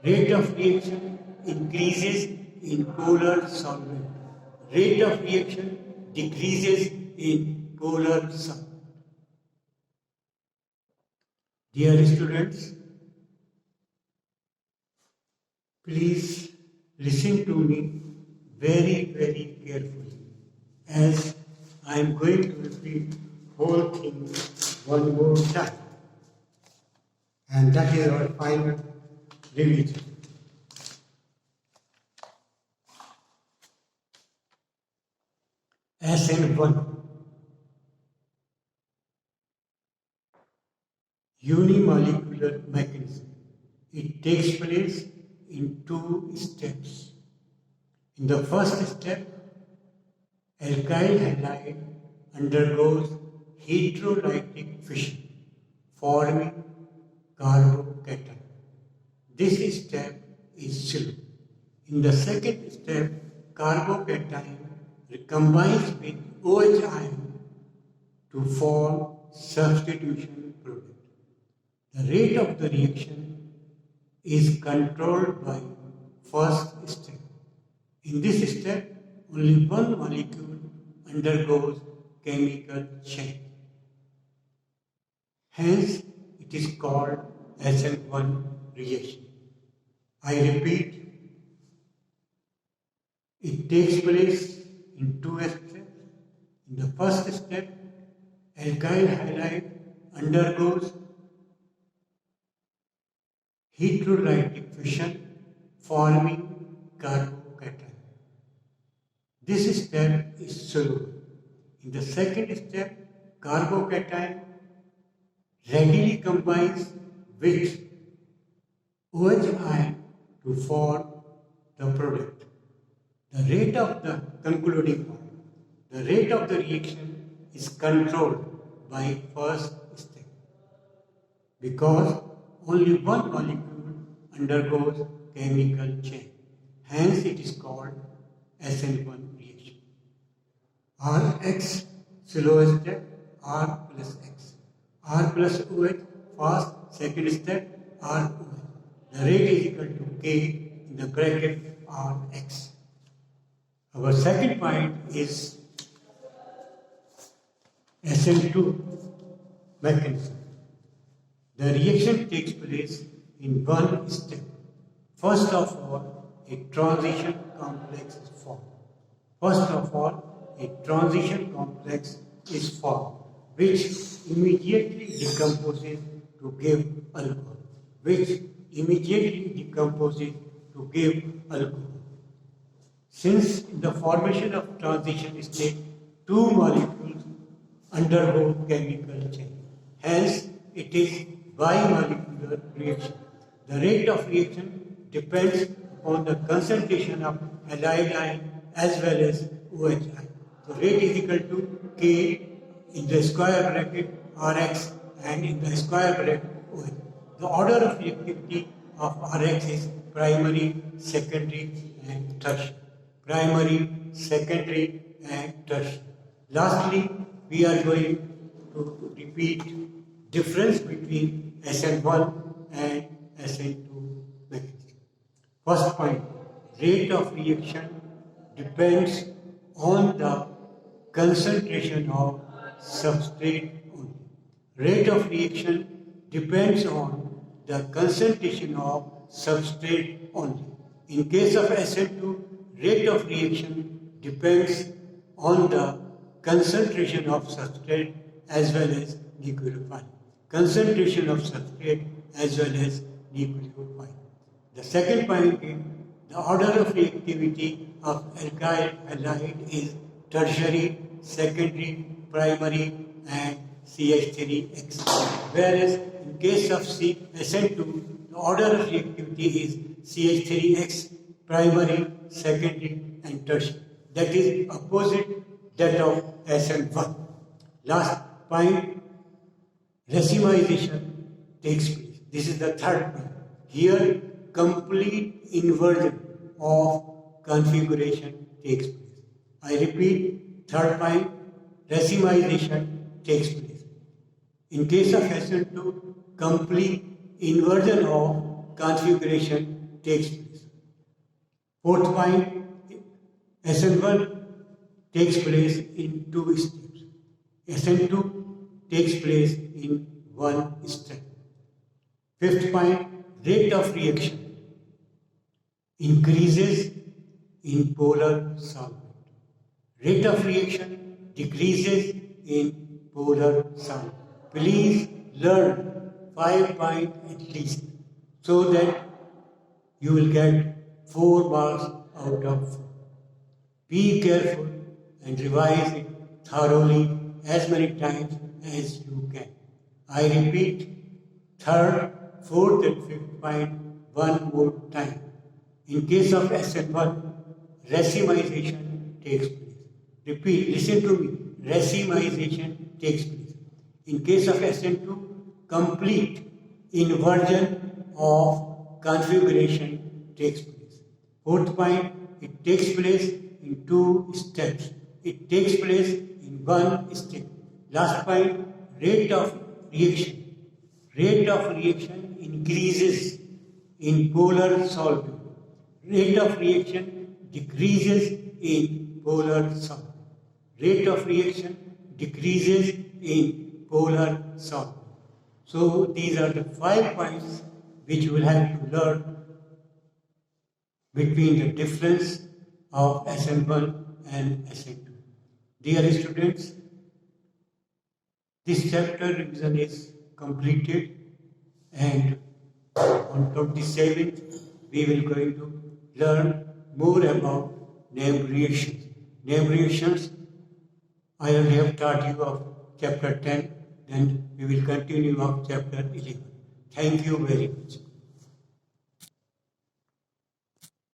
Rate of reaction increases in polar solvent. Rate of reaction decreases in polar solvent. Dear students, please listen to me very carefully, as I am going to repeat whole thing one more time, and that is our final revision. SN1, unimolecular mechanism. It takes place in two steps. In the first step, alkyl halide undergoes heterolytic fission, forming carbocation. This step is slow. In the second step, carbocation recombines with OH ion to form substitution product. The rate of the reaction is controlled by first step. In this step, only one molecule undergoes chemical change. Hence, it is called SN1 reaction. I repeat, it takes place in two steps. In the first step, alkyl halide undergoes heterolytic fission, forming carbocation. This step is slow. In the second step, carbocation readily combines with OH ion to form the product. The rate of the concluding point, the rate of the reaction is controlled by first step, because only one molecule undergoes chemical change. Hence, it is called SN1 reaction. Rx, slow step, R plus X. R plus OH, fast, second step, ROH. The rate is equal to K in the bracket Rx. Our second point is SN2 mechanism. The reaction takes place in one step. First of all, a transition complex is formed. Which immediately decomposes to give alcohol. Since in the formation of transition state, two molecules undergo chemical change. Hence, it is bimolecular reaction. The rate of reaction depends upon the concentration of halide ion as well as OH ion. So, rate is equal to K in the square bracket Rx and in the square bracket OH. The order of reactivity of Rx is primary, secondary and tertiary. Lastly, we are going to repeat difference between SN1 and SN2 mechanism. First point, rate of reaction depends on the concentration of substrate only. Rate of reaction depends on the concentration of substrate only. In case of SN2, rate of reaction depends on the concentration of substrate as well as nucleophile. The second point is the order of reactivity of alkyl halide is tertiary, secondary, primary and CH3X. Whereas in case of SN2, the order of reactivity is CH3X, primary, secondary and tertiary. That is opposite that of SN1. Last point, racemization takes place. This is the third point. Here, complete inversion of configuration takes place. I repeat, third point, racemization takes place. In case of SN2, complete inversion of configuration takes place. Fourth point, SN1 takes place in 2 steps. SN2 takes place in 1 step. Fifth point, rate of reaction increases in polar solvent. Rate of reaction decreases in polar solvent. Please learn 5 points at least so that you will get 4 marks out of 4. Be careful and revise it thoroughly as many times as you can. I repeat, third, fourth and fifth point one more time. In case of SN1, racemization takes place. Repeat, listen to me, racemization takes place. In case of SN2, complete inversion of configuration takes place. Fourth point, it takes place in 2 steps. It takes place in 1 step. Last point, rate of reaction. Rate of reaction increases in polar solvent. Rate of reaction decreases in polar solvent. Rate of reaction decreases in polar solvent. So these are the 5 points which you will have to learn between the difference of SN1 and SN2. Dear students, this chapter revision is completed, and on 27th we will going to learn more about name reactions. Name reactions, I already have taught you of chapter 10, then we will continue of chapter 11. Thank you very much.